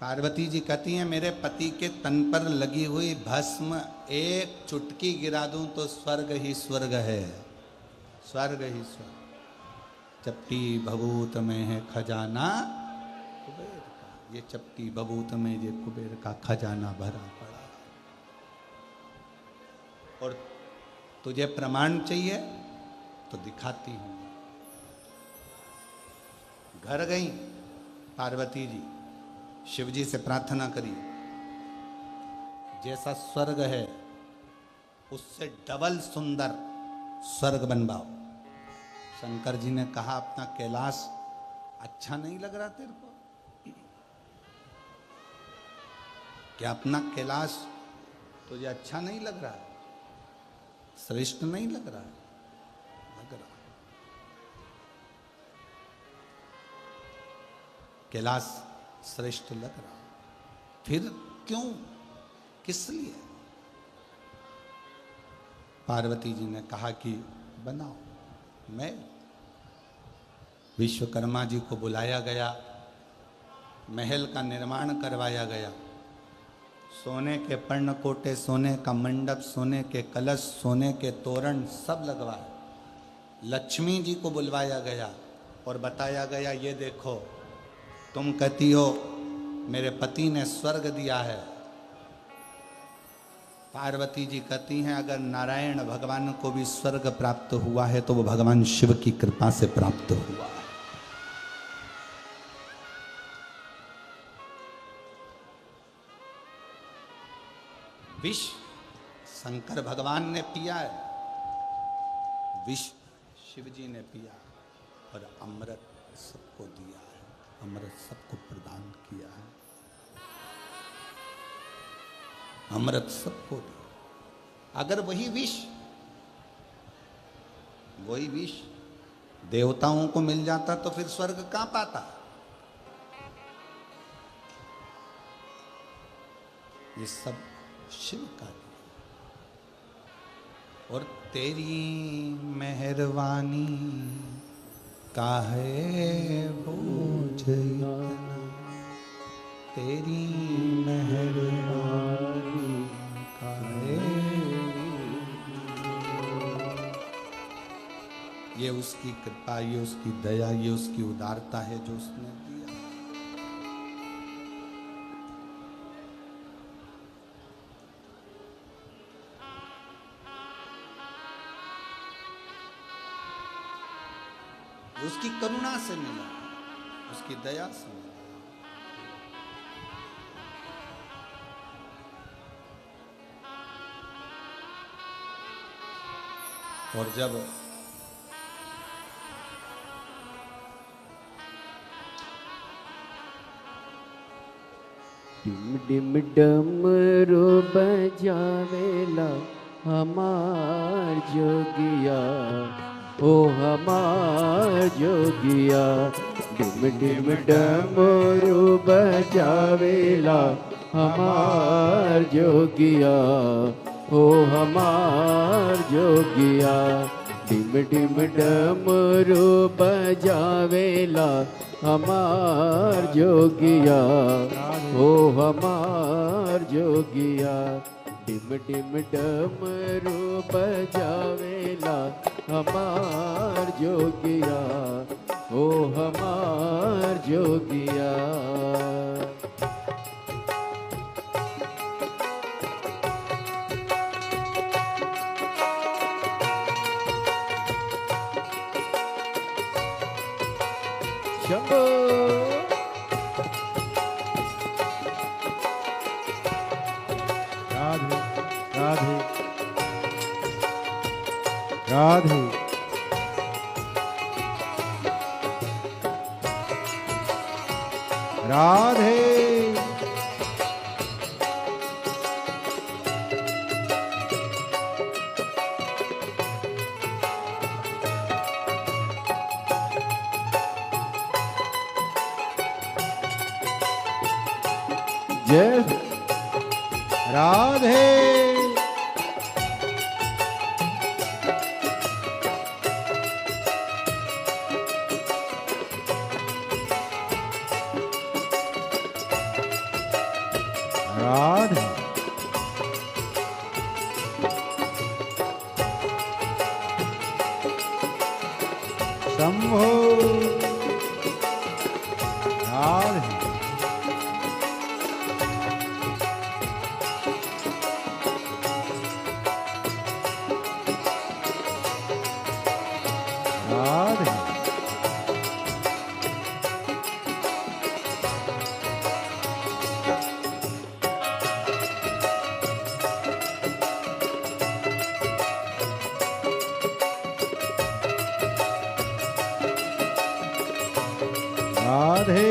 पार्वती जी कहती हैं मेरे पति के तन पर लगी हुई भस्म एक चुटकी गिरा दूं तो स्वर्ग ही स्वर्ग है, स्वर्ग ही स्वर्ग। चपटी भभूत में है खजाना कुबेर का, ये चपटी भभूत में ये कुबेर का खजाना भरा पड़ा। और तुझे प्रमाण चाहिए तो दिखाती हूं। घर गई पार्वती जी, शिव जी से प्रार्थना करी, जैसा स्वर्ग है उससे डबल सुंदर स्वर्ग बनवाओ। शंकर जी ने कहा अपना कैलाश अच्छा नहीं लग रहा तेरे को? क्या अपना कैलाश तुझे अच्छा नहीं लग रहा है? श्रेष्ठ नहीं लग रहा है? लग रहा। कैलाश श्रेष्ठ लग रहा, फिर क्यों, किस लिए? पार्वती जी ने कहा कि बनाओ। मैं विश्वकर्मा जी को बुलाया गया, महल का निर्माण करवाया गया, सोने के पर्णकोटे, सोने का मंडप, सोने के कलश, सोने के तोरण सब लगवाए। लक्ष्मी जी को बुलवाया गया और बताया गया ये देखो, तुम कहती हो मेरे पति ने स्वर्ग दिया है। पार्वती जी कहती हैं अगर नारायण भगवान को भी स्वर्ग प्राप्त हुआ है तो वो भगवान शिव की कृपा से प्राप्त हुआ है। विष शंकर भगवान ने पिया है, विष शिव जी ने पिया और अमृत सबको दिया है, अमृत सबको प्रदान किया है, अमृत सबको दिया। अगर वही विष देवताओं को मिल जाता तो फिर स्वर्ग कहां पाता? ये सब शिव का दिया। और तेरी मेहरबानी काहे बोझ इतना, तेरी मेहरबानी काहे। ये उसकी कृपा, ये उसकी दया, ये उसकी उदारता है जो उसने दिया। उसकी करुणा से मिला, उसकी दया से मिला। और जब डिम डिम डमरू बजावेला हमार जोगिया, ओ हमार जोगिया। डिम डिम डमरू बजावेला हमार जोगिया, ओ हमार जोगिया। डिम डिम डमरू बजावेला हमार जोगिया, ओ हमार जोगिया। डिम डिम डमरू बजावेला हमार जोगिया, ओ हमार जोगिया। शंभो राधे राधे राधे राधे। जय राधे राधे शंभो राधे राधे राधे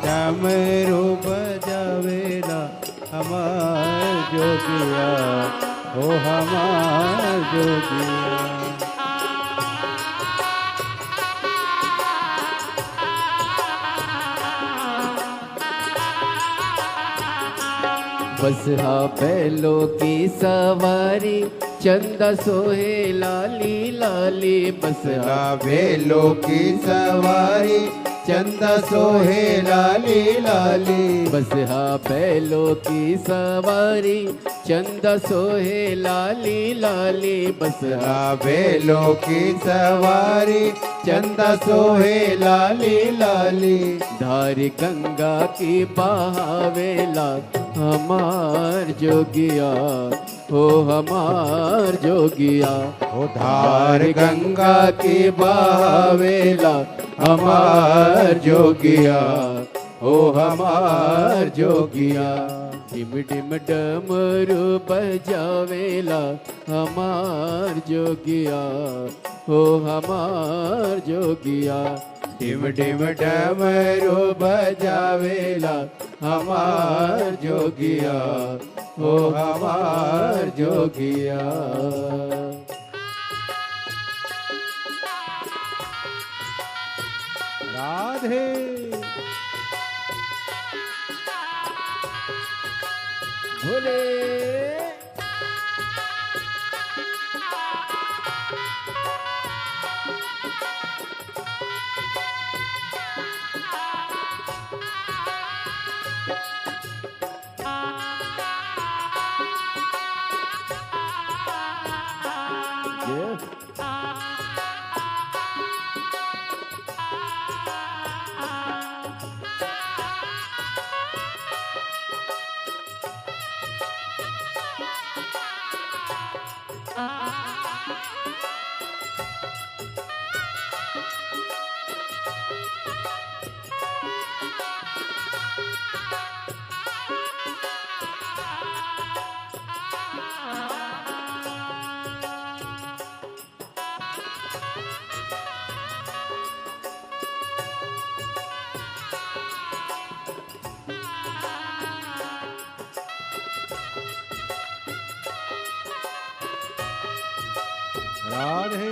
डमरू बजावेला हमार जोगिया ओ हमार जोगिया बसहा बैलों की सवारी चंदा सोहे लाली लाली बसहा बेलों की सवारी चंदा सोहे लाली लाली बसहा बैलों की सवारी चंदा सोहे लाली लाली बसहा बेलों की सवारी चंदा सोहे लाली लाली धार गंगा की बहावेला हमार जोगिया हो हमार जोगिया ओ धार गंगा की बहावेला हमार जोगिया ओ हमार जोगिया डिम डिम डमरू बजावेला हमार जोगिया हो हमार जोगिया डिम डिम डमरू बजावेला हमार जोगिया ओ हमार जोगिया राधे भोले राधे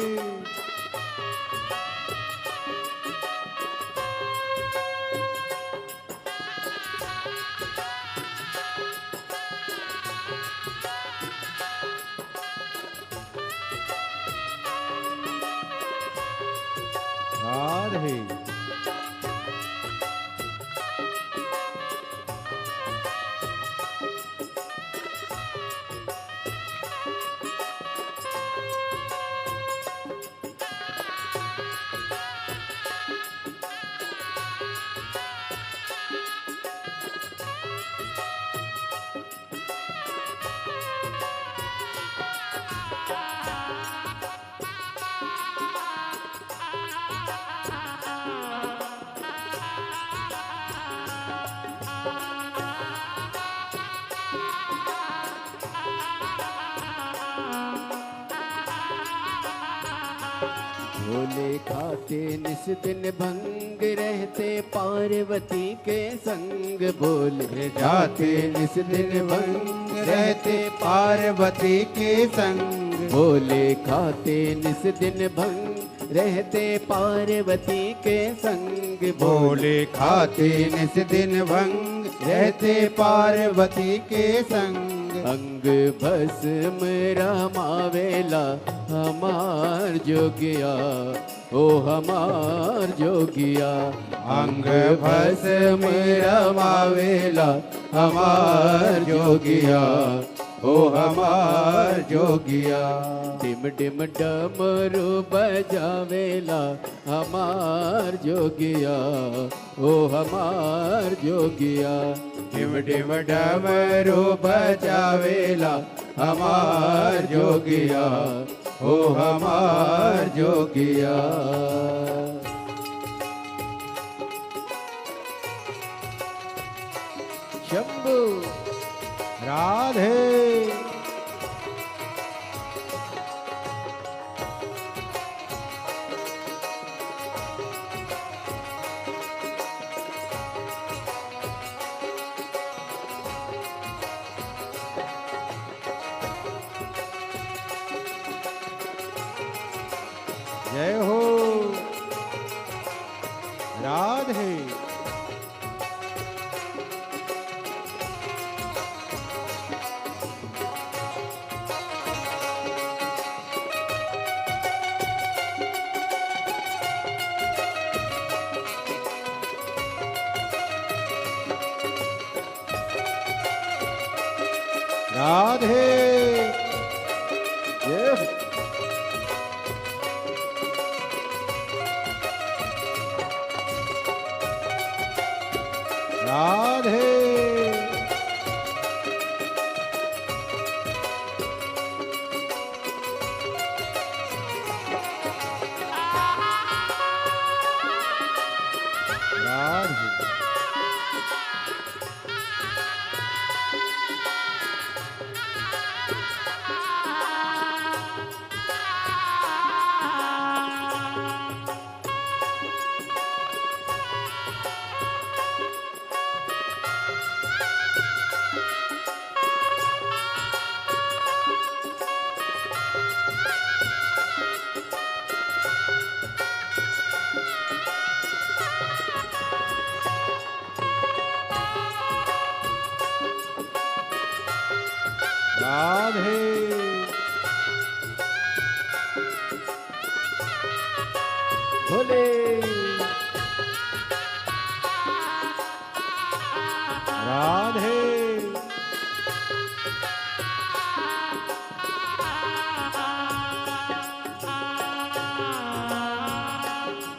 राधे भोले खाते निस दिन भंग रहते पार्वती के संग भोले जाते निस दिन भंग रहते पार्वती के संग भोले खाते निस दिन भंग रहते पार्वती के संग भोले खाते निस दिन भंग रहते पार्वती के संग अंग भस्म रमावेला हमार जोगिया, ओ हमार जोगिया। अंग भस्म रमावेला हमार जोगिया, ओ हमार जोगिया। डिम डिम डमरू बजावेला हमार जोगिया, ओ हमार जोगिया। डिम डिम डमरू बजावेला हमार जोगिया, ओ हमार जोगिया। शंभू राधे जय हो राधे। राधे जय राधे राधे राधे भोले राधे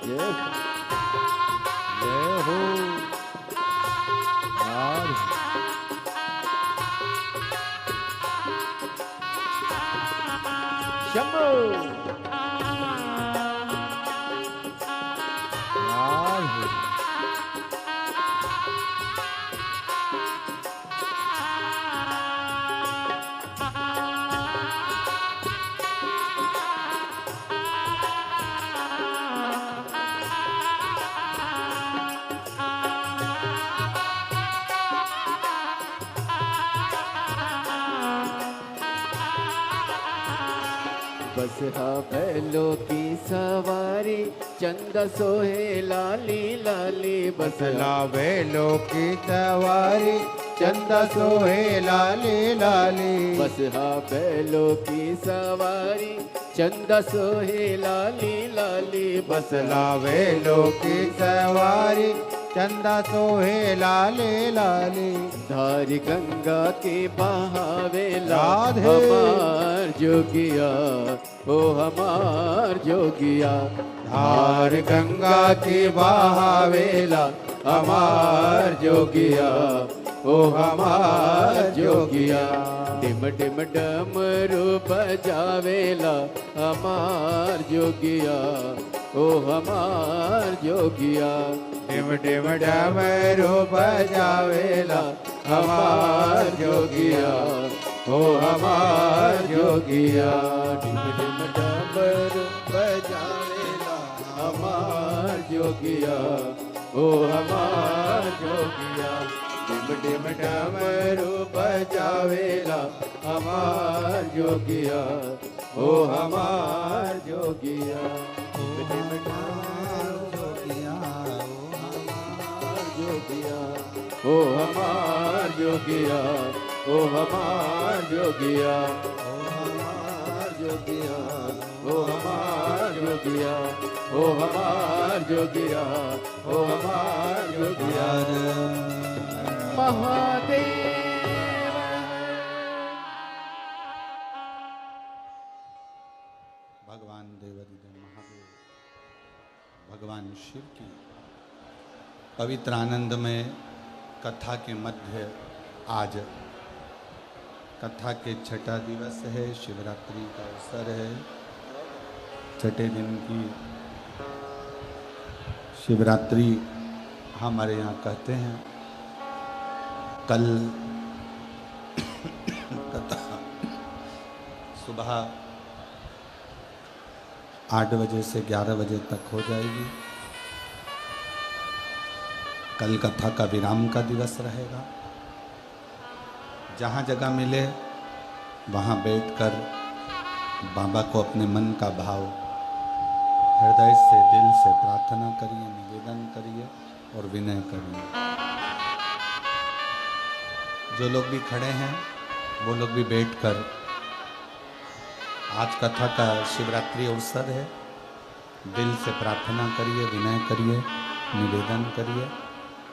जय जय हो राधे शंभू राधे बस हा बैलों की सवारी चंदा सोहे लाली लाली बस लावे लो की सवारी चंदा सोहे लाली लाली। बस हा बैलों की सवारी चंदा सोहे लाली लाली बस लावे लो की सवारी चंदा सोहे लाले लाले। धारी गंगा के बहावेला राधे। हमार जोगिया, ओ हमार जोगिया। धार गंगा की बहावेला हमार जोगिया, ओ हमार जोगिया। डिम डिम डमरू बजावेला हमार जोगिया, ओ हमार जोगिया। डिम डिम डमरू बजावेला हमार जोगिया, ओ हमार जोगिया। डिम डिम डमरू बजावेला हमार जोगिया, ओ हमार जोगिया। डिम डिम डमरू बजावेला हमार जोगिया, ओ हमार जोगिया। डिम डिम डमरू जोगिया, ओ हमार जोगिया, ओ हमार जोगिया, ओ हमार जोगिया, ओ हमार जोगिया, ओ हमार जोगिया, ओ हमार जोगिया महादेव। भगवान देवाधिदेव महादेव भगवान शिव की पवित्र आनंदमय कथा के मध्य आज कथा के छठा दिवस है, शिवरात्रि का अवसर है। छठे दिन की शिवरात्रि हमारे यहाँ कहते हैं। कल कथा सुबह 8 बजे से 11 बजे तक हो जाएगी। कल कथा का विराम का दिवस रहेगा। जहाँ जगह मिले वहाँ बैठकर बाबा को अपने मन का भाव हृदय से, दिल से प्रार्थना करिए, निवेदन करिए और विनय करिए। जो लोग भी खड़े हैं वो लोग भी बैठकर, आज कथा का शिवरात्रि अवसर है, दिल से प्रार्थना करिए, विनय करिए, निवेदन करिए,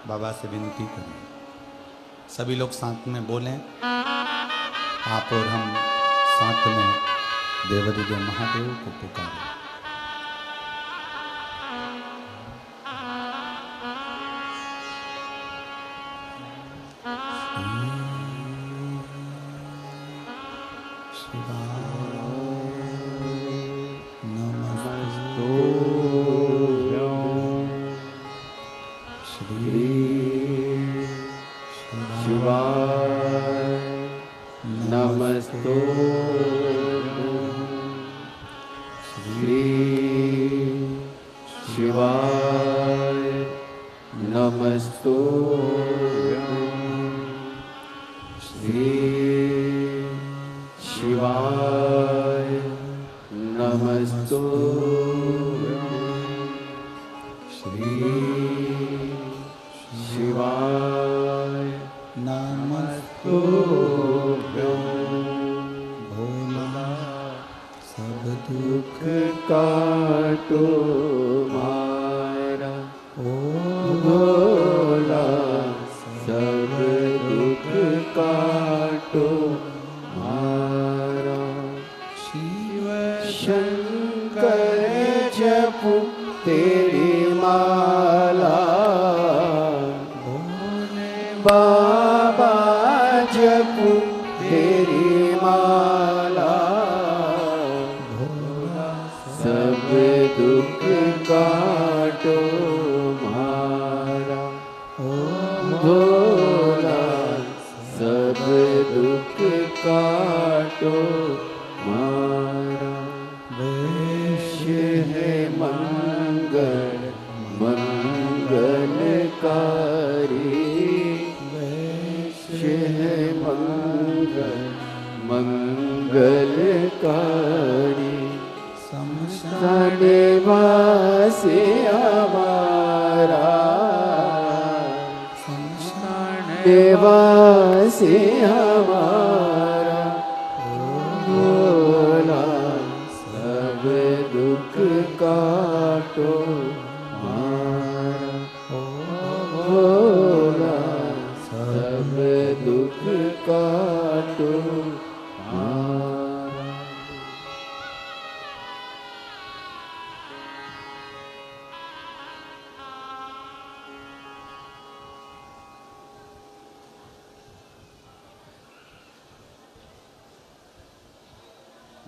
बाबा से विनती करिए। सभी लोग साथ में बोलें, आप और हम साथ में देवाधिदेव महादेव को पुकारें।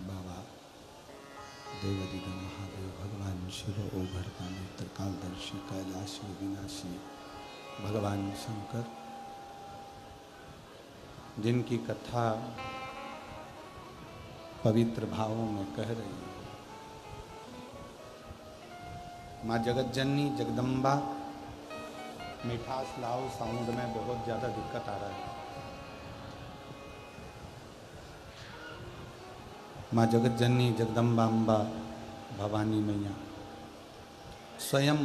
बाबा देवाधिदेव महादेव भगवान शिव ओघरता नेत्र कालदर्शी कैलाशी विनाशी भगवान शंकर, जिनकी कथा पवित्र भावों में कह रही है। माँ जगत जननी जगदम्बा, मिठास लाओ, साउंड में बहुत ज़्यादा दिक्कत आ रहा है। माँ जगत जननी जगदम्बा अम्बा भवानी मैया स्वयं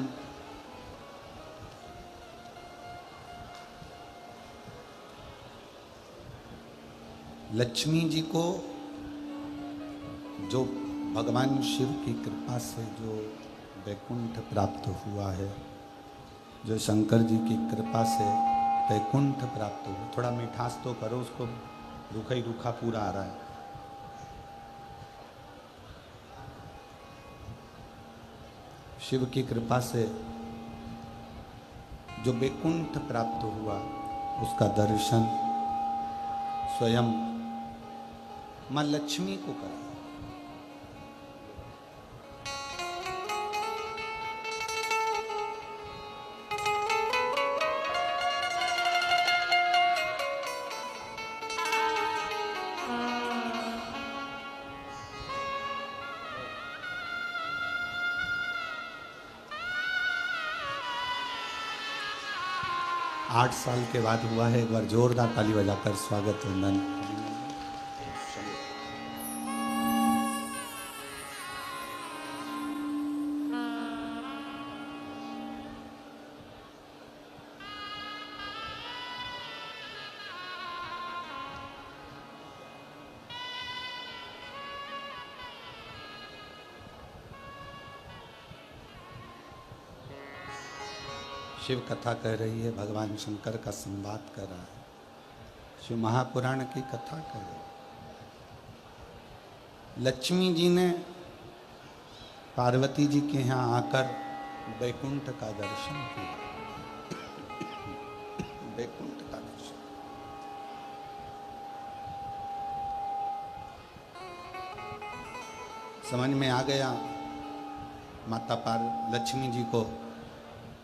लक्ष्मी जी को जो भगवान शिव की कृपा से जो वैकुंठ प्राप्त हुआ है, जो शंकर जी की कृपा से वैकुंठ प्राप्त हुआ, थोड़ा मिठास तो करो, उसको रूखा ही रूखा पूरा आ रहा है। शिव की कृपा से जो वैकुंठ प्राप्त हुआ, उसका दर्शन स्वयं मां लक्ष्मी को करा। 8 साल के बाद हुआ है। एक बार जोरदार ताली बजाकर स्वागत वंदन। शिव कथा कह रही है, भगवान शंकर का संवाद कर रहा है, शिव महापुराण की कथा कह रही है। लक्ष्मी जी ने पार्वती जी के यहाँ आकर वैकुंठ का दर्शन किया। वैकुंठ का दर्शन, समझ में आ गया माता लक्ष्मी जी को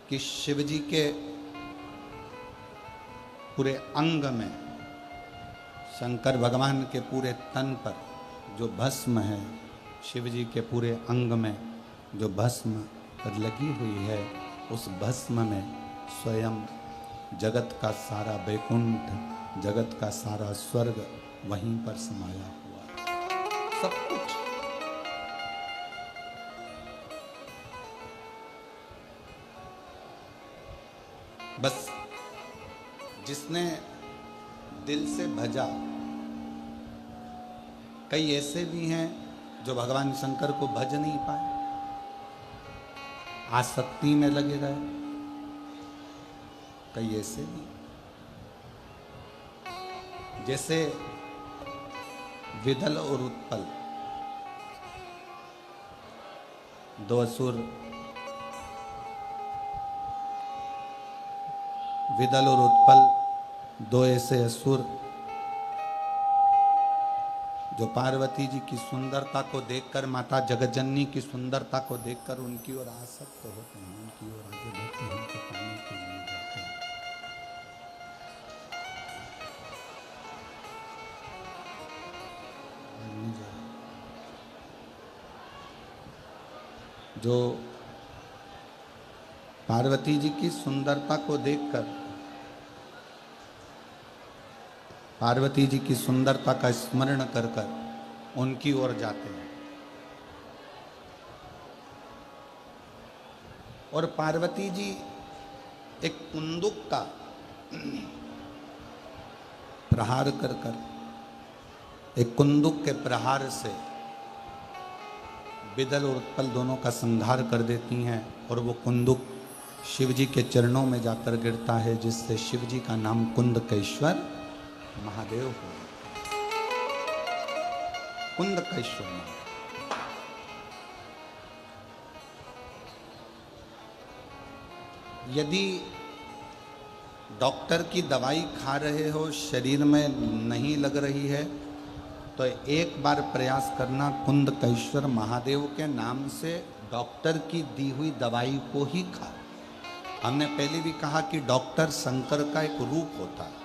कि शिव जी के पूरे अंग में, शंकर भगवान के पूरे तन पर जो भस्म है, शिव जी के पूरे अंग में जो भस्म पर लगी हुई है, उस भस्म में स्वयं जगत का सारा वैकुंठ, जगत का सारा स्वर्ग वहीं पर समाया हुआ है। सब कुछ बस जिसने दिल से भजा। कई ऐसे भी हैं जो भगवान शंकर को भज नहीं पाए, आसक्ति में लगे रहे। कई ऐसे भी, जैसे विदल और उत्पल, दो असुर, विदल और उत्पल दो ऐसे असुर जो पार्वती जी की सुंदरता को देखकर, माता जगज्जननी की सुंदरता को देखकर उनकी ओर आसक्त होते हैं, उनकी ओर आगे बढ़ते हैं, उनको पाने के लिए जाते हैं। जो पार्वती जी की सुंदरता को देखकर, पार्वती जी की सुंदरता का स्मरण कर कर उनकी ओर जाते हैं। और पार्वती जी एक कुंदुक का प्रहार कर कर, एक कुंदुक के प्रहार से विदल और उत्पल दोनों का संहार कर देती हैं। और वो कुंदुक शिव जी के चरणों में जाकर गिरता है, जिससे शिव जी का नाम कुंदकेश्वर महादेव हो। कुंदकेश्वर महादेव। यदि डॉक्टर की दवाई खा रहे हो, शरीर में नहीं लग रही है, तो एक बार प्रयास करना, कुंदकेश्वर महादेव के नाम से डॉक्टर की दी हुई दवाई को ही खा। हमने पहले भी कहा कि डॉक्टर शंकर का एक रूप होता है,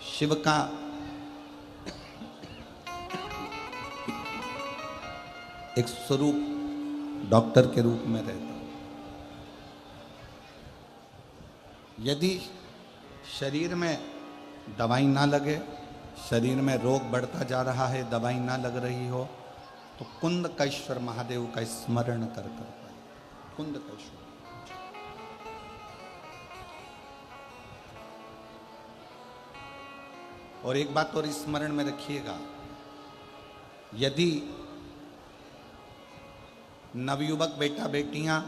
शिव का एक स्वरूप डॉक्टर के रूप में रहता है। यदि शरीर में दवाई ना लगे, शरीर में रोग बढ़ता जा रहा है, दवाई ना लग रही हो, तो कुंदकेश्वर महादेव का स्मरण कर कर पाए। कुंदकेश्वर और एक बात और स्मरण में रखिएगा, यदि नवयुवक बेटा बेटियां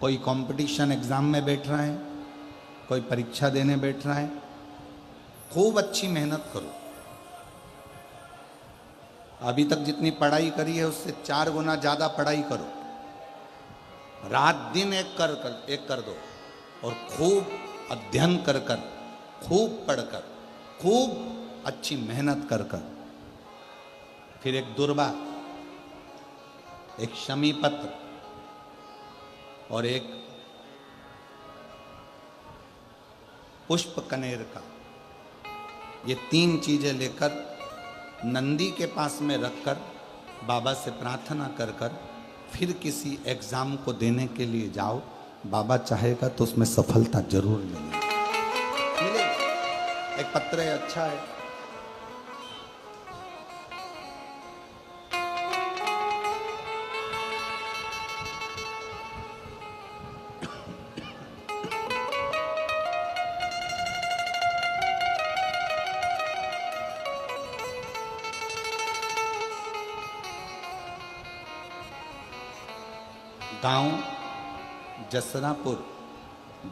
कोई कंपटीशन एग्जाम में बैठ रहे हैं, कोई परीक्षा देने बैठ रहा है, खूब अच्छी मेहनत करो। अभी तक जितनी पढ़ाई करी है उससे 4 गुना ज्यादा पढ़ाई करो। रात दिन एक कर दो और खूब अध्ययन कर कर, खूब पढ़कर, खूब अच्छी मेहनत कर कर। फिर एक दुर्वा, एक शमी पत्र और एक पुष्प कनेर का, ये 3 चीजें लेकर नंदी के पास में रखकर बाबा से प्रार्थना कर कर फिर किसी एग्जाम को देने के लिए जाओ। बाबा चाहेगा तो उसमें सफलता जरूर मिलेगी। एक पत्र है, अच्छा है। गांव जसरापुर,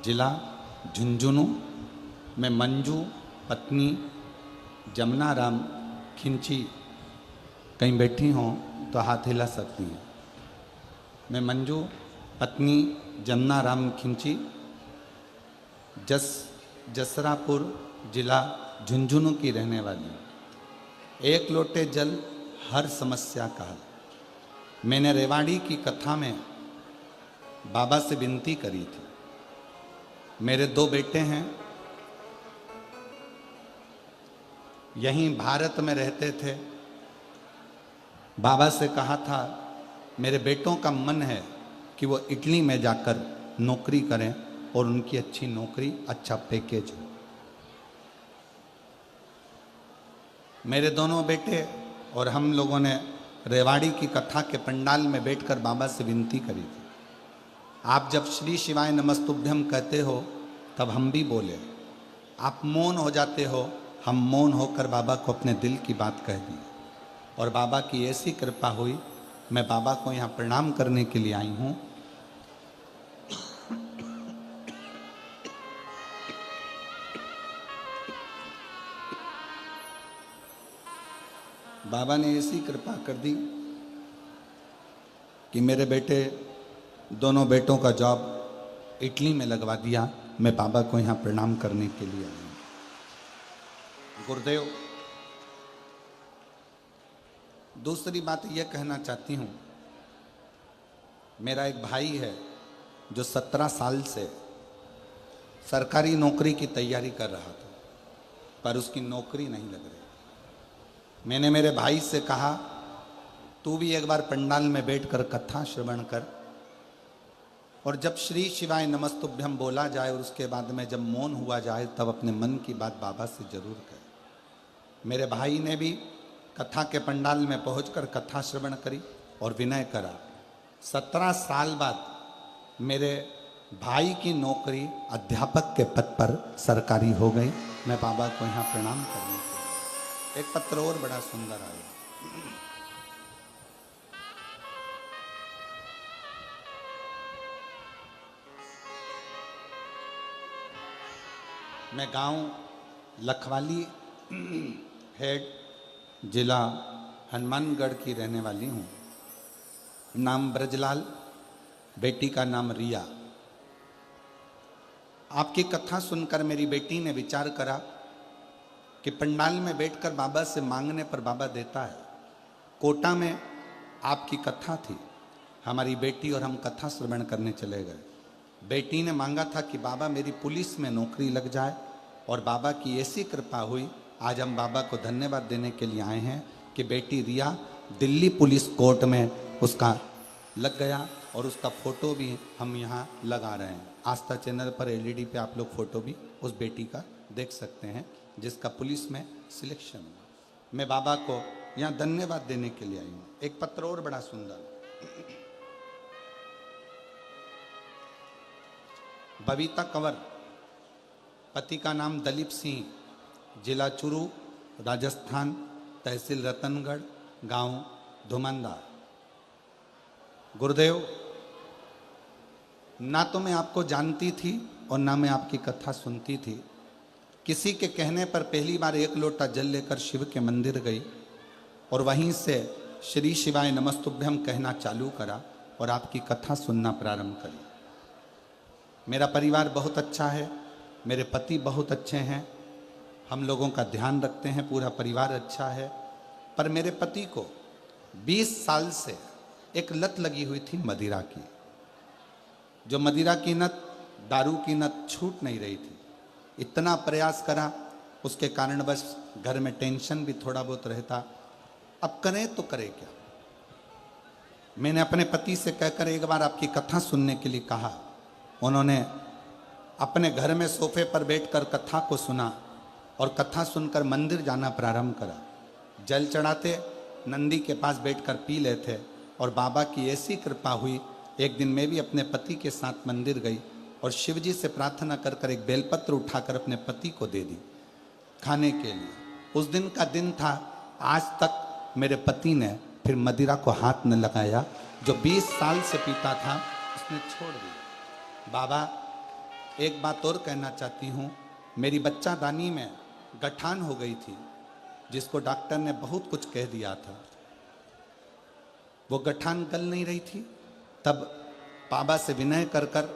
जिला झुंझुनू में मंजू पत्नी जमुना राम खिंची, कहीं बैठी हों तो हाथ हिला सकती हैं। मैं मंजू पत्नी जमुना राम खिंची, जसरापुर जिला झुंझुनू की रहने वाली हूँ। 1 लोटे जल हर समस्या का हल। मैंने रेवाड़ी की कथा में बाबा से विनती करी थी। मेरे 2 बेटे हैं, यहीं भारत में रहते थे। बाबा से कहा था मेरे बेटों का मन है कि वो इटली में जाकर नौकरी करें और उनकी अच्छी नौकरी, अच्छा पैकेज हो। मेरे दोनों बेटे और हम लोगों ने रेवाड़ी की कथा के पंडाल में बैठकर बाबा से विनती करी थी। आप जब श्री शिवाय नमस्तुभ्यम कहते हो तब हम भी बोले, आप मौन हो जाते हो, हम मौन होकर बाबा को अपने दिल की बात कह दी और बाबा की ऐसी कृपा हुई, मैं बाबा को यहाँ प्रणाम करने के लिए आई हूँ। बाबा ने ऐसी कृपा कर दी कि मेरे बेटे, दोनों बेटों का जॉब इटली में लगवा दिया। मैं बाबा को यहाँ प्रणाम करने के लिए आई हूँ। गुरुदेव, दूसरी बात यह कहना चाहती हूँ, मेरा एक भाई है जो 17 साल से सरकारी नौकरी की तैयारी कर रहा था, पर उसकी नौकरी नहीं लग रही। मैंने मेरे भाई से कहा, तू भी एक बार पंडाल में बैठकर कथा श्रवण कर, और जब श्री शिवाय नमस्तुभ्यम बोला जाए और उसके बाद में जब मौन हुआ जाए तब अपने मन की बात बाबा से जरूर कहे। मेरे भाई ने भी कथा के पंडाल में पहुंचकर कथा श्रवण करी और विनय करा। 17 साल बाद मेरे भाई की नौकरी अध्यापक के पद पर सरकारी हो गई। मैं बाबा को यहाँ प्रणाम करने के लिए। एक पत्र और बड़ा सुंदर आया। मैं गांव लखवाली हेड, जिला हनुमानगढ़ की रहने वाली हूँ। नाम ब्रजलाल, बेटी का नाम रिया। आपकी कथा सुनकर मेरी बेटी ने विचार करा कि पंडाल में बैठकर बाबा से मांगने पर बाबा देता है। कोटा में आपकी कथा थी, हमारी बेटी और हम कथा श्रवण करने चले गए। बेटी ने मांगा था कि बाबा मेरी पुलिस में नौकरी लग जाए, और बाबा की ऐसी कृपा हुई, आज हम बाबा को धन्यवाद देने के लिए आए हैं कि बेटी रिया दिल्ली पुलिस कोर्ट में उसका लग गया, और उसका फोटो भी हम यहाँ लगा रहे हैं। आस्था चैनल पर एलईडी पे आप लोग फोटो भी उस बेटी का देख सकते हैं जिसका पुलिस में सिलेक्शन हुआ। मैं बाबा को यहाँ धन्यवाद देने के लिए आई हूँ। एक पत्र और बड़ा सुंदर। बबीता कंवर, पति का नाम दलीप सिंह, जिला चुरू, राजस्थान, तहसील रतनगढ़, गांव धुमंदार। गुरुदेव, ना तो मैं आपको जानती थी और ना मैं आपकी कथा सुनती थी। किसी के कहने पर पहली बार 1 लोटा जल लेकर शिव के मंदिर गई और वहीं से श्री शिवाय नमस्तुभ्यम कहना चालू करा और आपकी कथा सुनना प्रारंभ करी। मेरा परिवार बहुत अच्छा है, मेरे पति बहुत अच्छे हैं, हम लोगों का ध्यान रखते हैं, पूरा परिवार अच्छा है। पर मेरे पति को 20 साल से एक लत लगी हुई थी मदिरा की। जो मदिरा की लत, दारू की लत छूट नहीं रही थी। इतना प्रयास करा, उसके कारण बस घर में टेंशन भी थोड़ा बहुत रहता। अब करें तो करें क्या। मैंने अपने पति से कहकर एक बार आपकी कथा सुनने के लिए कहा। उन्होंने अपने घर में सोफे पर बैठकर कथा को सुना और कथा सुनकर मंदिर जाना प्रारंभ करा। जल चढ़ाते, नंदी के पास बैठकर पी लेते और बाबा की ऐसी कृपा हुई। एक दिन मैं भी अपने पति के साथ मंदिर गई और शिव जी से प्रार्थना कर कर एक बेलपत्र उठाकर अपने पति को दे दी खाने के लिए। उस दिन का दिन था। आज तक मेरे पति ने फिर मदिरा को हाथ न लगाया। जो 20 साल से पीता था उसने छोड़ दिया। बाबा, एक बात और कहना चाहती हूँ। मेरी बच्चादानी में गठान हो गई थी, जिसको डॉक्टर ने बहुत कुछ कह दिया था। वो गठान गल नहीं रही थी। तब बाबा से विनय कर कर,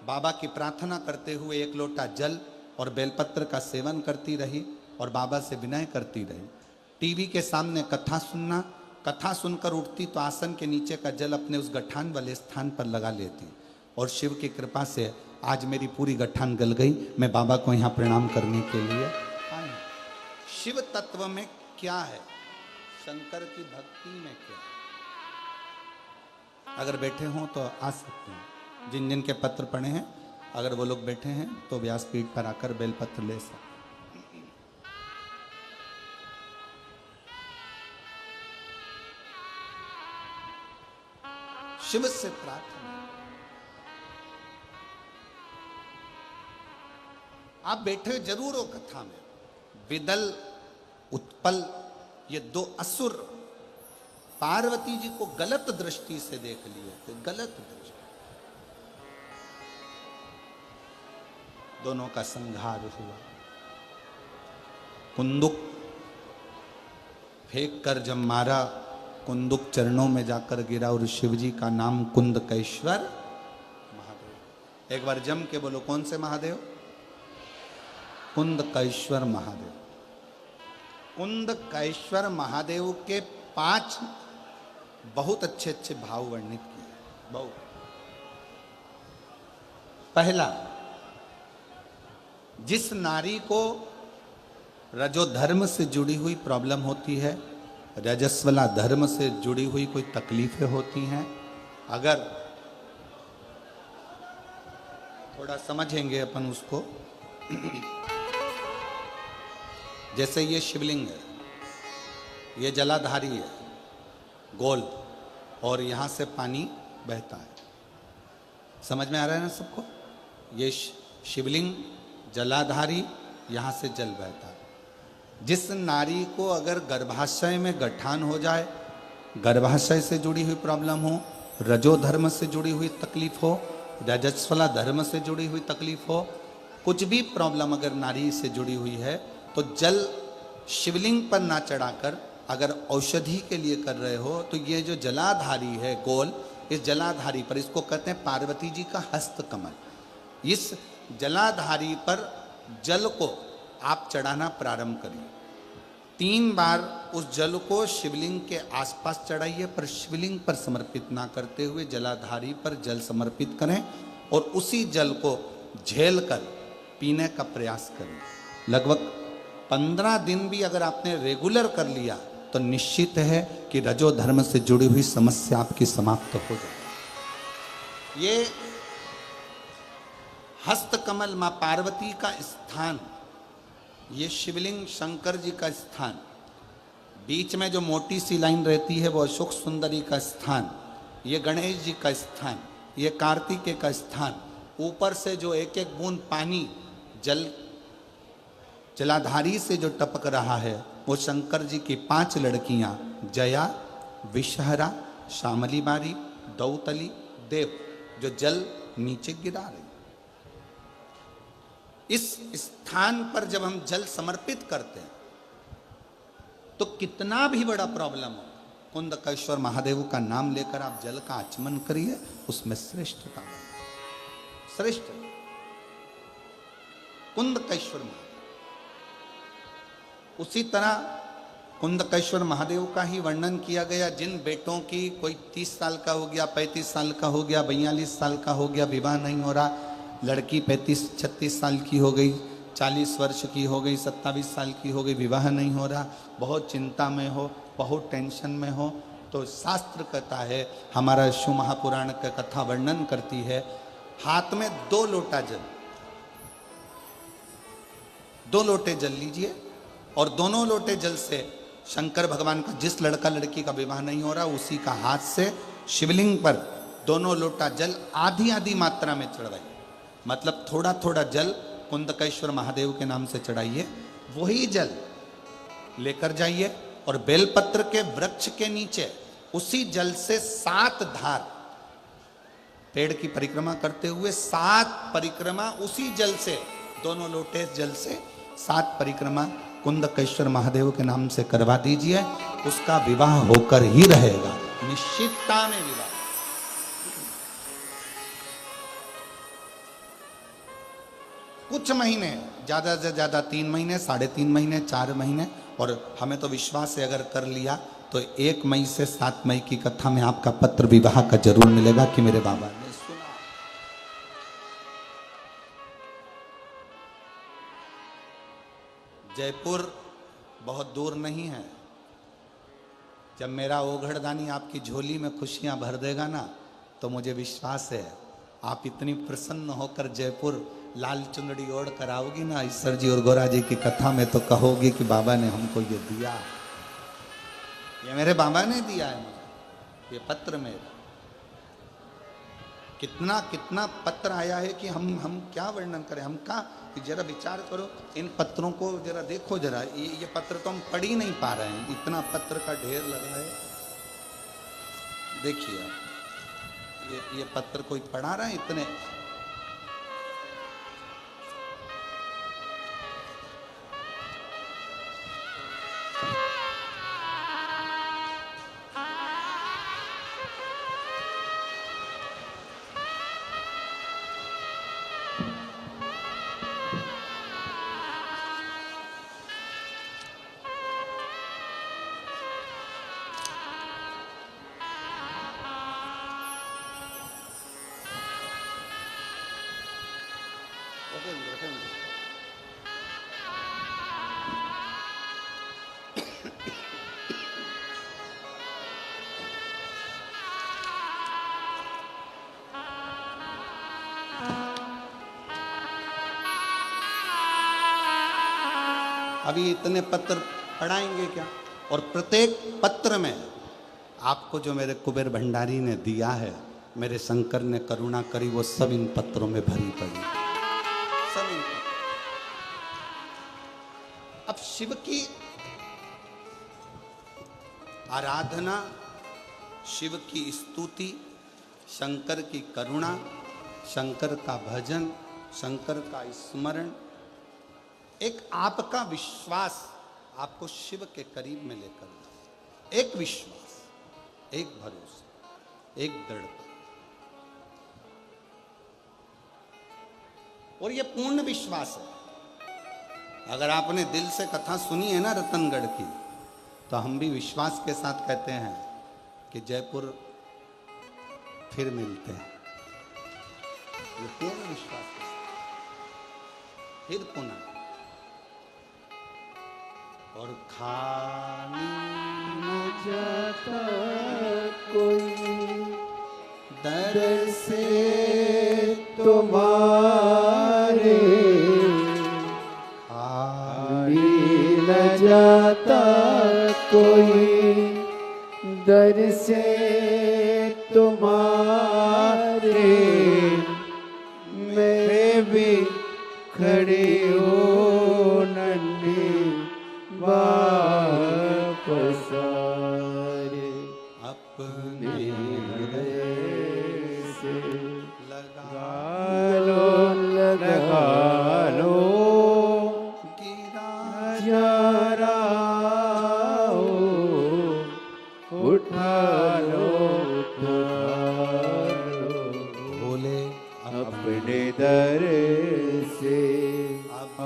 बाबा की प्रार्थना करते हुए 1 लोटा जल और बेलपत्र का सेवन करती रही और बाबा से विनय करती रही। टीवी के सामने कथा सुनना, कथा सुनकर उठती तो आसन के नीचे का जल अपने उस गठान वाले स्थान पर लगा लेती और शिव की कृपा से आज मेरी पूरी गठान गल गई। मैं बाबा को यहाँ प्रणाम करने के लिए आया। शिव तत्व में क्या है, शंकर की भक्ति में क्या है। अगर बैठे हों तो आ सकते हैं। जिन जिन के पत्र पढ़े हैं, अगर वो लोग बैठे हैं तो व्यासपीठ पर आकर बेलपत्र ले सकते। शिव से प्रार्थना। आप बैठे जरूर हो कथा में। विदल, उत्पल, ये 2 असुर पार्वती जी को गलत दृष्टि से देख लिए थे। गलत दृष्टि, दोनों का संहार हुआ। कुंदुक फेंक कर जब मारा, कुंदुक चरणों में जाकर गिरा और शिव जी का नाम कुंदकेश्वर महादेव। एक बार जम के बोलो, कौन से महादेव? कुंदकेश्वर महादेव। कुंदकेश्वर महादेव के 5 बहुत अच्छे अच्छे भाव वर्णित किए। बहुत। पहला, जिस नारी को रजोधर्म से जुड़ी हुई प्रॉब्लम होती है, रजस्वला धर्म से जुड़ी हुई कोई तकलीफें होती हैं, अगर थोड़ा समझेंगे अपन उसको। जैसे ये शिवलिंग है, ये जलाधारी है, गोल, और यहाँ से पानी बहता है। समझ में आ रहा है ना सबको? ये शिवलिंग जलाधारी, यहाँ से जल बहता है। जिस नारी को अगर गर्भाशय में गठान हो जाए, गर्भाशय से जुड़ी हुई प्रॉब्लम हो, रजोधर्म से जुड़ी हुई तकलीफ हो, रजस्वला धर्म से जुड़ी हुई तकलीफ हो, कुछ भी प्रॉब्लम अगर नारी से जुड़ी हुई है, तो जल शिवलिंग पर ना चढ़ाकर अगर औषधि के लिए कर रहे हो, तो ये जो जलाधारी है गोल, इस जलाधारी पर, इसको कहते हैं पार्वती जी का हस्त कमल। इस जलाधारी पर जल को आप चढ़ाना प्रारंभ करिए। 3 बार उस जल को शिवलिंग के आसपास चढ़ाइए, पर शिवलिंग पर समर्पित ना करते हुए जलाधारी पर जल समर्पित करें और उसी जल को झेल कर पीने का प्रयास करें। लगभग 15 दिन भी अगर आपने रेगुलर कर लिया तो निश्चित है कि रजो धर्म से जुड़ी हुई समस्या आपकी समाप्त हो जाए। ये हस्तकमल मां पार्वती का स्थान, ये शिवलिंग शंकर जी का स्थान, बीच में जो मोटी सी लाइन रहती है वो अशोक सुंदरी का स्थान, ये गणेश जी का स्थान, ये कार्तिकेय का स्थान, ऊपर से जो एक एक बूंद पानी जल जलाधारी से जो टपक रहा है वो शंकर जी की 5 लड़कियां, जया, विषहरा, श्यामली बारी, दौतली, देव, जो जल नीचे गिरा रही। इस स्थान पर जब हम जल समर्पित करते हैं तो कितना भी बड़ा प्रॉब्लम हो, कुंदकेश्वर महादेव का नाम लेकर आप जल का आचमन करिए, उसमें श्रेष्ठता है, श्रेष्ठ कुंदकेश्वर महादेव। उसी तरह कुंदकेश्वर महादेव का ही वर्णन किया गया, जिन बेटों की कोई 30 साल का हो गया, 35 साल का हो गया, 42 साल का हो गया, विवाह नहीं हो रहा, लड़की 35-36 साल की हो गई, 40 वर्ष की हो गई, 27 साल की हो गई, विवाह नहीं हो रहा, बहुत चिंता में हो, बहुत टेंशन में हो, तो शास्त्र कहता है, हमारा शिव महापुराण का कथा वर्णन करती है, हाथ में 2 लोटा जल, 2 लोटे जल लीजिए और दोनों लोटे जल से शंकर भगवान का, जिस लड़का लड़की का विवाह नहीं हो रहा, उसी का हाथ से शिवलिंग पर दोनों लोटा जल आधी आधी मात्रा में चढ़ाइए। मतलब थोड़ा थोड़ा जल कुंदकेश्वर महादेव के नाम से चढ़ाइए, वही जल लेकर जाइए और बेलपत्र के वृक्ष के नीचे उसी जल से 7 धार, पेड़ की परिक्रमा करते हुए 7 परिक्रमा उसी जल से, दोनों लोटे जल से 7 परिक्रमा कुंदकेश्वर महादेव के नाम से करवा दीजिए, उसका विवाह होकर ही रहेगा, निश्चितता में विवाह। कुछ महीने, ज्यादा से ज्यादा 3 महीने, 3.5 महीने, 4 महीने, और हमें तो विश्वास है अगर कर लिया तो 1 मई से 7 मई की कथा में आपका पत्र विवाह का जरूर मिलेगा कि मेरे बाबा ने सुना। जयपुर बहुत दूर नहीं है। जब मेरा ओघड़दानी आपकी झोली में खुशियां भर देगा ना, तो मुझे विश्वास है आप इतनी प्रसन्न होकर जयपुर लाल चुनरी ओढ़ कर आओगी ना ईश्वर जी और गोरा जी की कथा में, तो कहोगी कि बाबा ने हमको ये दिया, ये मेरे बाबा ने दिया है मुझे, ये पत्र मेरा। कितना कितना पत्र आया है कि हम क्या वर्णन करें, हम क्या, जरा विचार करो, इन पत्रों को जरा देखो, जरा ये पत्र तो हम पढ़ ही नहीं पा रहे हैं, इतना पत्र का ढेर लगा है। देखिए ये पत्र कोई पढ़ा रहा है इतने। अभी इतने पत्र पढ़ाएंगे क्या? और प्रत्येक पत्र में आपको जो मेरे कुबेर भंडारी ने दिया है, मेरे शंकर ने करुणा करी, वो सब इन पत्रों में भरी पड़ी, सब इन। अब शिव की आराधना, शिव की स्तुति, शंकर की करुणा, शंकर का भजन, शंकर का स्मरण, एक आपका विश्वास आपको शिव के करीब में लेकर, एक विश्वास, एक भरोसा, एक दृढ़ता। और ये पूर्ण विश्वास है। अगर आपने दिल से कथा सुनी है ना रतनगढ़ की, तो हम भी विश्वास के साथ कहते हैं कि जयपुर फिर मिलते हैं। ये पूर्ण विश्वास के साथ फिर पुनः। और खाली न जाता कोई दर से तुम्हारे, खाली न जाता कोई दर से तुम्हारे, मैं भी खड़े हो नन्हे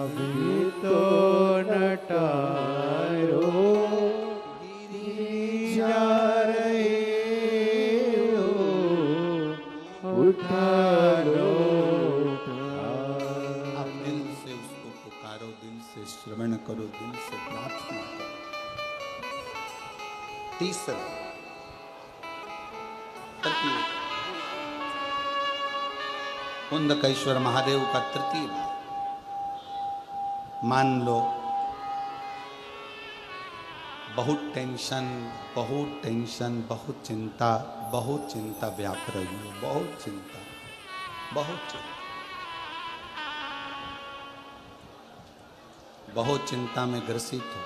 अभी तो नटारो जा रहे हो, उठा लो आप दिल से उसको पुकारो, दिल से श्रवण करो, दिल से प्रार्थना करो। तीसरा कुंदकेश्वर महादेव का तृतीय भाव। मान लो बहुत टेंशन, बहुत चिंता व्याप रही हो, बहुत चिंता, बहुत चिंता में ग्रसित हो।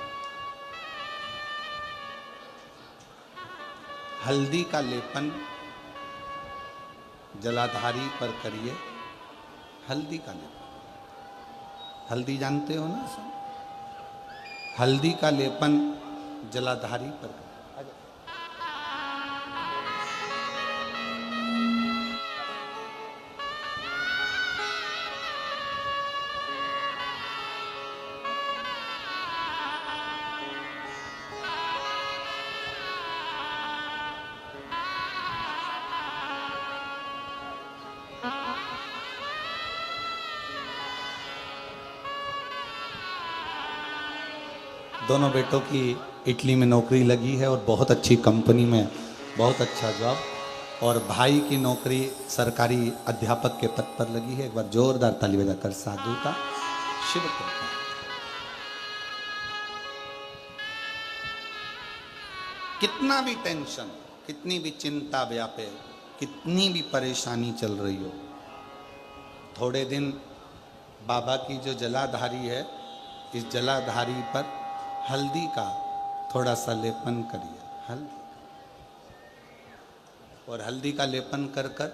हल्दी का लेपन जलाधारी पर करिए। हल्दी का लेपन, हल्दी जानते हो ना सब? हल्दी का लेपन जलाधारी पर करिए। दोनों बेटों की इटली में नौकरी लगी है और बहुत अच्छी कंपनी में, बहुत अच्छा जॉब। और भाई की नौकरी सरकारी अध्यापक के पद पर लगी है। एक बार जोरदार ताली बजाकर साधु का शिव कृपा। कितना भी टेंशन, कितनी भी चिंता व्यापे, कितनी भी परेशानी चल रही हो, थोड़े दिन बाबा की जो जलाधारी है, इस जलाधारी पर हल्दी का थोड़ा सा लेपन करिए। हल्दी, और हल्दी का लेपन कर कर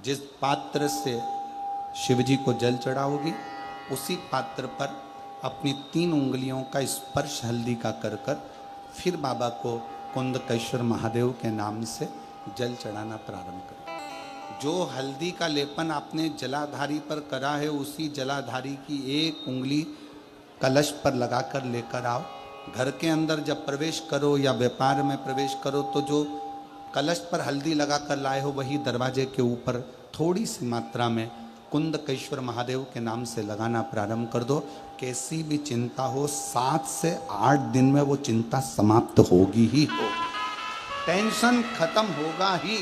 जिस पात्र से शिवजी को जल चढ़ाओगी, उसी पात्र पर अपनी 3 उंगलियों का स्पर्श हल्दी का कर कर फिर बाबा को कुंदकेश्वर महादेव के नाम से जल चढ़ाना प्रारंभ करें। जो हल्दी का लेपन आपने जलाधारी पर करा है, उसी जलाधारी की 1 उंगली कलश पर लगाकर लेकर आओ। घर के अंदर जब प्रवेश करो या व्यापार में प्रवेश करो, तो जो कलश पर हल्दी लगाकर लाए हो, वही दरवाजे के ऊपर थोड़ी सी मात्रा में कुंदकेश्वर महादेव के नाम से लगाना प्रारंभ कर दो। कैसी भी चिंता हो, 7 से 8 दिन में वो चिंता समाप्त होगी ही हो, टेंशन खत्म होगा ही,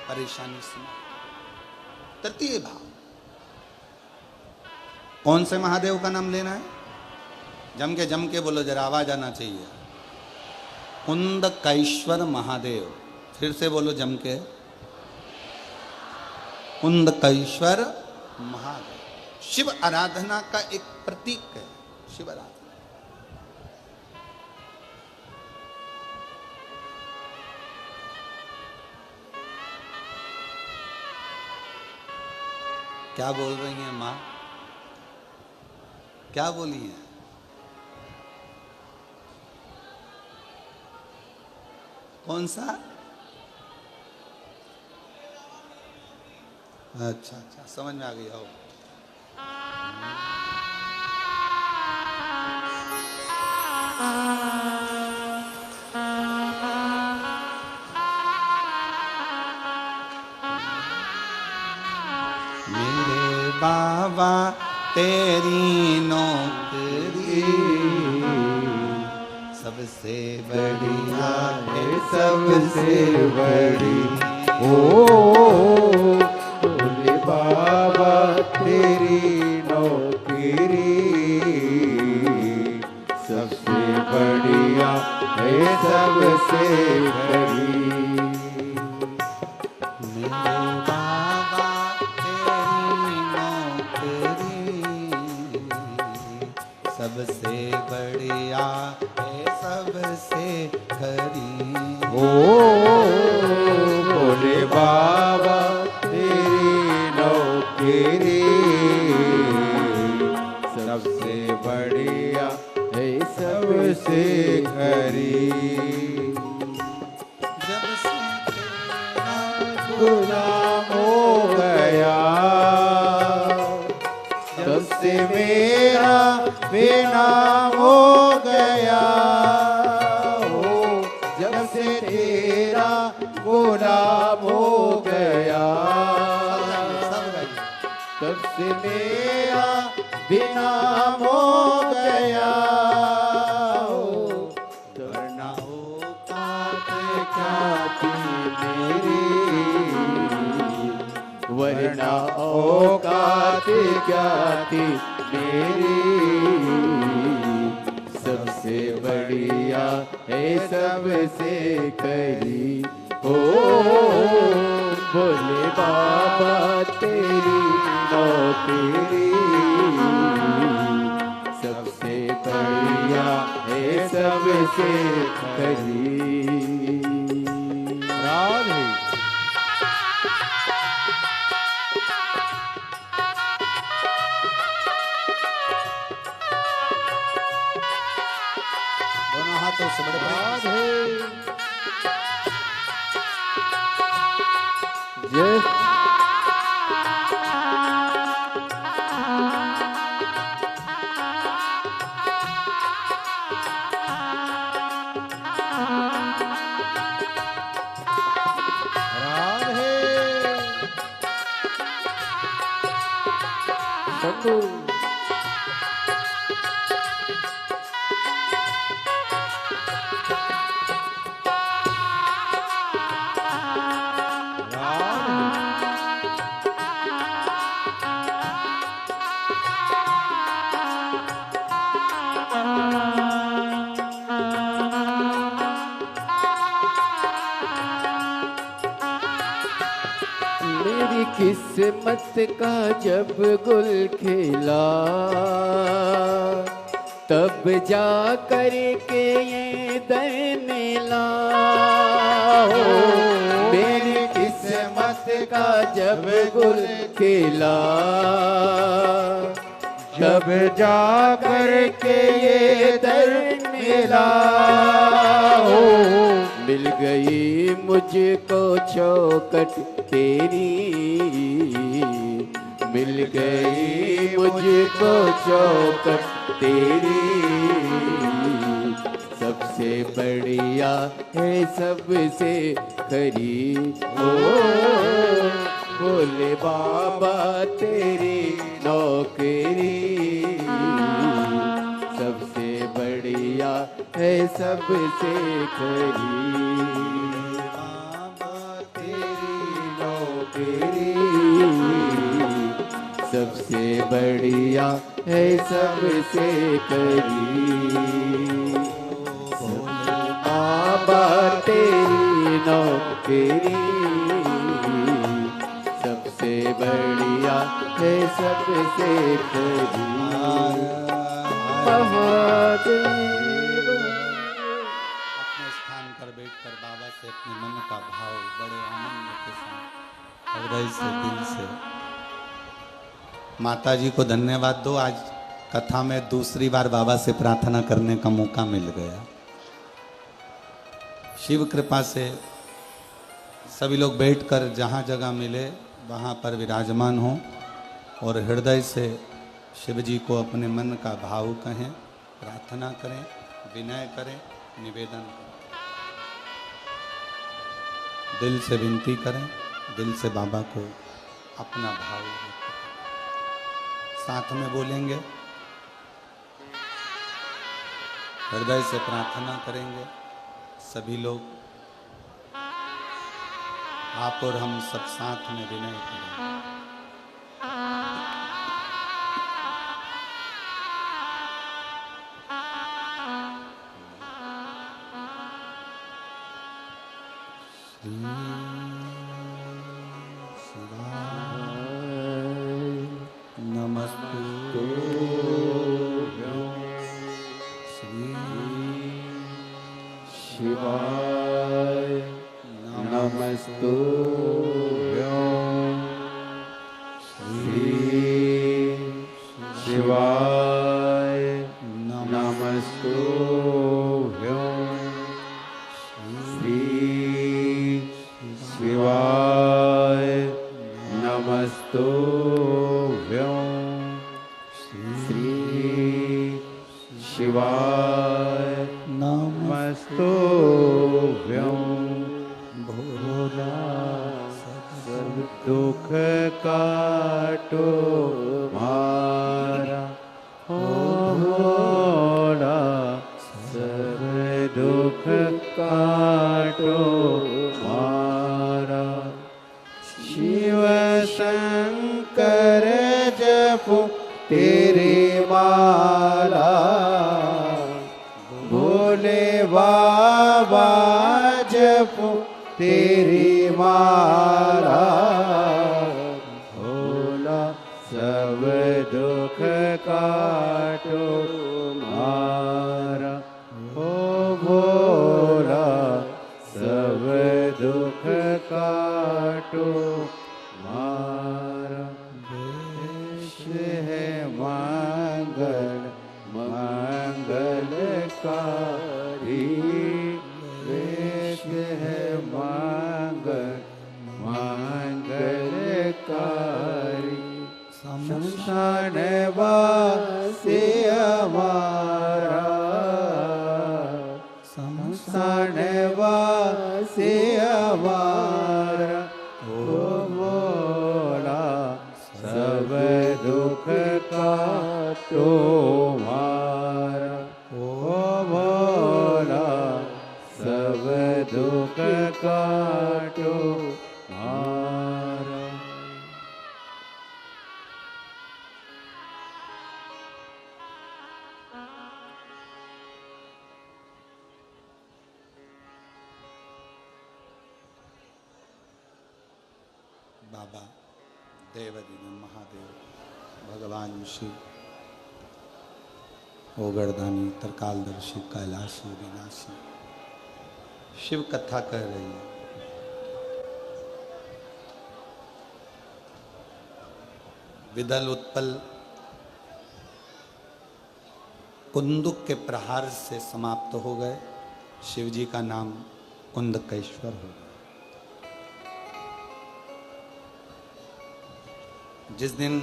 परेशानी समाप्त। तृतीय भाव, कौन से महादेव का नाम लेना है? जम के बोलो, जरा आवाज आना चाहिए। कुंदकेश्वर महादेव। फिर से बोलो जम के, कुंदकेश्वर महादेव। शिव आराधना का एक प्रतीक है, शिव आराधना। क्या बोल रही हैं माँ? क्या बोली है? कौन सा? अच्छा अच्छा, समझ में आ गई। हो मेरे बाबा तेरी नौकरी सबसे बढ़िया है, सबसे बड़ी। ओ भोले बाबा तेरी नौकरी सबसे बढ़िया है, सबसे बड़ी। मेरे बाबा तेरी नौकरी सबसे बढ़िया है, सबसे खरी। ओ भोले बाबा तेरी नौकरी सबसे बढ़िया है, सबसे खरी। जब से तेरा गुलाम हो गया से मेरा बेनाम हो गया हो, जब से तेरा गुलाम हो गया, तब से मेरा बेनाम हो गया हो। वरना औकात क्या थी मेरी, वरना औकात क्या थी मेरी, सबसे बढ़िया है सबसे करी हो। बोले बाबा तेरी नौकरी सबसे बढ़िया है सबसे करी। राधे दोनों हाथों से बड़े राधे जय शंभू मेरी किस्मत का जब गुल खिला, तब जा कर के ये दर मिला हो। मेरी किस्मत का जब गुल खिला, जब जा कर के ये दर मिला हो। मिल गई मुझको चौखट तेरी, मिल गई मुझको चौखट तेरी, सबसे बढ़िया है सबसे खरी हो। बोले बाबा तेरी नौकरी सबसे बढ़िया है सबसे खरी। बाबा तेरी नौकरी सबसे बढ़िया है सबसे खरी। बाबा तेरी नौकरी सबसे बढ़िया है सबसे खरी। महादेव अपने स्थान पर बैठकर बाबा से अपने मन का भाव बड़े आनंद के साथ हृदय से दिल से माता जी को धन्यवाद दो। आज कथा में दूसरी बार बाबा से प्रार्थना करने का मौका मिल गया। शिव कृपा से सभी लोग बैठकर जहाँ जगह मिले वहाँ पर विराजमान हों और हृदय से शिव जी को अपने मन का भाव कहें, प्रार्थना करें, विनय करें, निवेदन करें, दिल से विनती करें, दिल से बाबा को अपना भाव व्यक्त करें। साथ में बोलेंगे, हृदय से प्रार्थना करेंगे। सभी लोग आप और हम सब साथ में विनय करें। नमस्ते शिवाय नमस्तुभ्यं श्री शिवाय नमस्तुभ्यं श्री शिवाय नमस्तुभ्यं श्री शिवाय नमस्तुभ्यं भोला सब दुख काटो मारा ओ भोला सब दुख काटो मारा शिव शंकर जपो तेरी माला भोले बाबा जपो तेरी माला भोला सब दुख काटो मारा ओ भोला सब दुख काटो मारा देश है मंगल मंगलकारी देश है मंगल मंगलकारी शमशान वासी हमारा शमशान वासी हमारा ओ भोला सब दुख काटो मारा ओ भोला सब दुख काटो मारा। बाबा देवदीन महादेव भगवान शिव ओगरदानी तरकालदर्शी कैलाशी विनाशी शिव कथा कह रही है। विदल उत्पल कुंदुक के प्रहार से समाप्त हो गए। शिव जी का नाम कुंदकेश्वर हो गया। जिस दिन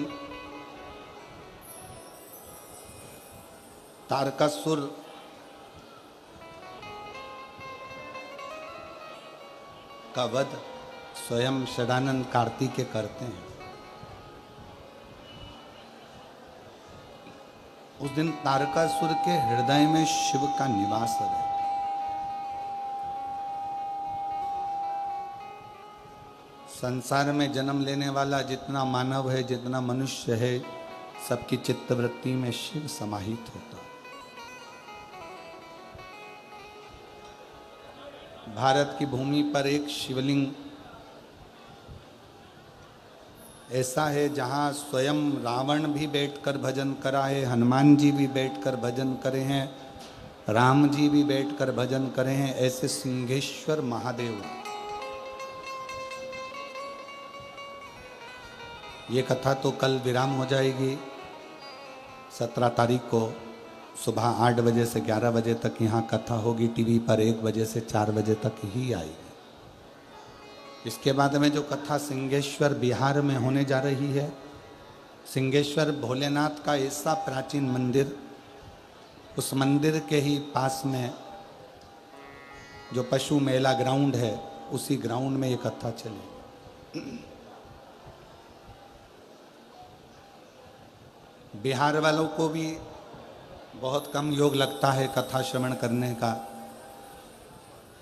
तारकासुर का वध स्वयं षडानंद कार्तिकेय करते हैं, उस दिन तारकासुर के हृदय में शिव का निवास है। संसार में जन्म लेने वाला जितना मानव है, जितना मनुष्य है, सबकी चित्तवृत्ति में शिव समाहित होता है। भारत की भूमि पर एक शिवलिंग ऐसा है जहाँ स्वयं रावण भी बैठकर भजन करा है, हनुमान जी भी बैठकर भजन करे हैं, राम जी भी बैठकर भजन करे हैं। ऐसे सिंहेश्वर महादेव। ये कथा तो कल विराम हो जाएगी। 17 तारीख को सुबह 8 बजे से 11 बजे तक यहाँ कथा होगी। टीवी पर 1 बजे से 4 बजे तक ही आएगी। इसके बाद में जो कथा सिंहेश्वर बिहार में होने जा रही है, सिंहेश्वर भोलेनाथ का ऐसा प्राचीन मंदिर, उस मंदिर के ही पास में जो पशु मेला ग्राउंड है, उसी ग्राउंड में ये कथा चलेगी। बिहार वालों को भी बहुत कम योग लगता है कथा श्रवण करने का,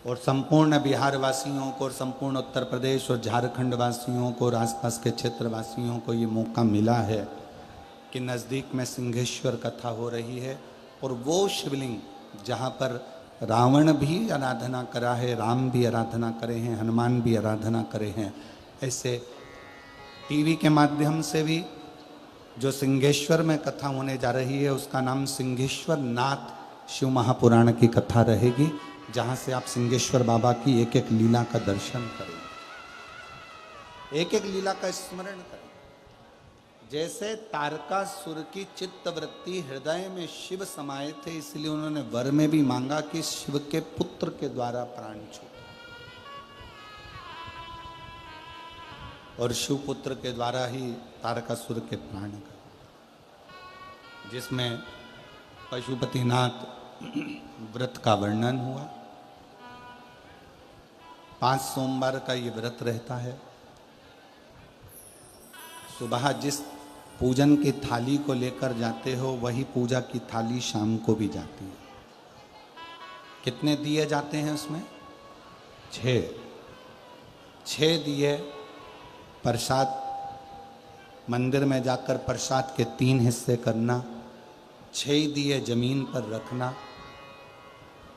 और संपूर्ण बिहार वासियों को और संपूर्ण उत्तर प्रदेश और झारखंड वासियों को और आसपास के क्षेत्र वासियों को ये मौका मिला है कि नज़दीक में सिंहेश्वर कथा हो रही है। और वो शिवलिंग जहाँ पर रावण भी आराधना करा है, राम भी आराधना करे हैं, हनुमान भी आराधना करे हैं, ऐसे टीवी के माध्यम से भी जो सिंहेश्वर में कथा होने जा रही है, उसका नाम सिंहेश्वर नाथ शिव महापुराण की कथा रहेगी, जहाँ से आप सिंहेश्वर बाबा की एक एक लीला का दर्शन करें, एक एक लीला का स्मरण करें। जैसे तारकासुर की चित्तवृत्ति हृदय में शिव समाये थे, इसलिए उन्होंने वर में भी मांगा कि शिव के पुत्र के द्वारा प्राण छूटे, और शिव पुत्र के द्वारा ही तारकासुर के प्राण गए, जिसमें पशुपतिनाथ व्रत का वर्णन हुआ। 5 सोमवार का ये व्रत रहता है। सुबह जिस पूजन की थाली को लेकर जाते हो वही पूजा की थाली शाम को भी जाती है। कितने दिए जाते हैं उसमें? 6 दिए। प्रसाद मंदिर में जाकर प्रसाद के 3 हिस्से करना, 6 दिए जमीन पर रखना,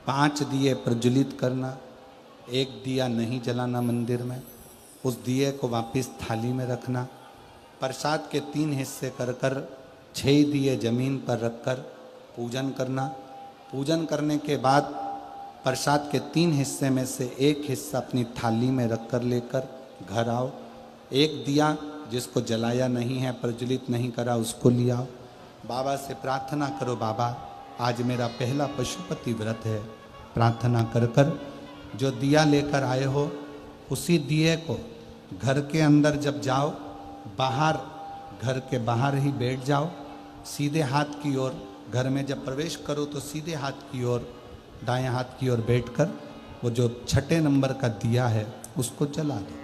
5 दिए प्रज्वलित करना, 1 दिया नहीं जलाना मंदिर में, उस दिए को वापस थाली में रखना, प्रसाद के 3 हिस्से कर कर 6 दिए जमीन पर रखकर पूजन करना। पूजन करने के बाद प्रसाद के 3 हिस्से में से 1 हिस्सा अपनी थाली में रखकर लेकर घर आओ। 1 दिया जिसको जलाया नहीं है, प्रज्वलित नहीं करा, उसको ले आओ। बाबा से प्रार्थना करो, बाबा आज मेरा पहला पशुपति व्रत है। प्रार्थना कर कर जो दिया लेकर आए हो उसी दिए को घर के अंदर जब जाओ, बाहर घर के बाहर ही बैठ जाओ, सीधे हाथ की ओर। घर में जब प्रवेश करो तो सीधे हाथ की ओर, दाएं हाथ की ओर बैठकर वो जो 6 नंबर का दिया है उसको जला दो।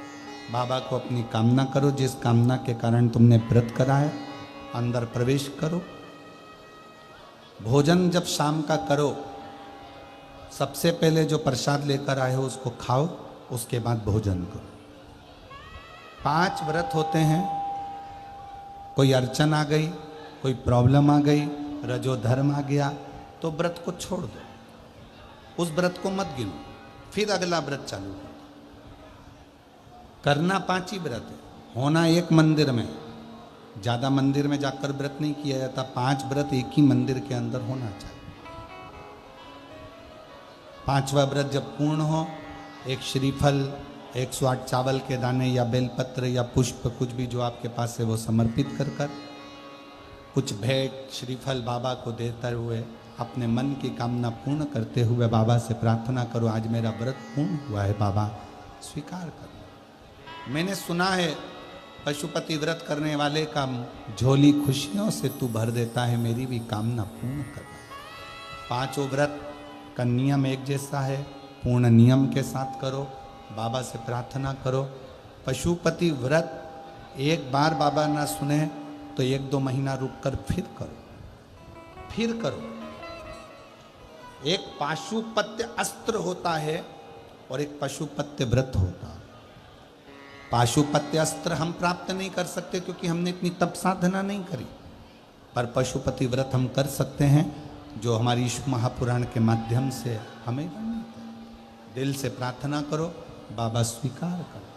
बाबा को अपनी कामना करो, जिस कामना के कारण तुमने व्रत कराया। अंदर प्रवेश करो। भोजन जब शाम का करो, सबसे पहले जो प्रसाद लेकर आए हो उसको खाओ, उसके बाद भोजन करो। 5 व्रत होते हैं। कोई अड़चन आ गई, कोई प्रॉब्लम आ गई, रजोधर्म आ गया तो व्रत को छोड़ दो, उस व्रत को मत गिनो, फिर अगला व्रत चालू करो। करना 5 ही व्रत है, होना एक मंदिर में। ज़्यादा मंदिर में जाकर व्रत नहीं किया जाता। 5 व्रत एक ही मंदिर के अंदर होना चाहिए। 5वां व्रत जब पूर्ण हो, एक श्रीफल, 108 चावल के दाने या बेलपत्र या पुष्प, कुछ भी जो आपके पास है वो समर्पित कर कर, कुछ भेंट श्रीफल बाबा को देते हुए अपने मन की कामना पूर्ण करते हुए बाबा से प्रार्थना करो, आज मेरा व्रत पूर्ण हुआ है, बाबा स्वीकार करो। मैंने सुना है पशुपति व्रत करने वाले का झोली खुशियों से तू भर देता है, मेरी भी कामना पूर्ण करना। 5 व्रत का नियम एक जैसा है, पूर्ण नियम के साथ करो। बाबा से प्रार्थना करो। पशुपति व्रत एक बार बाबा ना सुने तो 1-2 महीना रुककर फिर करो। एक पाशुपत्य अस्त्र होता है और एक पशुपत्य व्रत होता है। पाशुपत्य अस्त्र हम प्राप्त नहीं कर सकते क्योंकि हमने इतनी तप साधना नहीं करी, पर पशुपति व्रत हम कर सकते हैं जो हमारी ईश्वर महापुराण के माध्यम से हमें दिल से प्रार्थना करो, बाबा स्वीकार करो।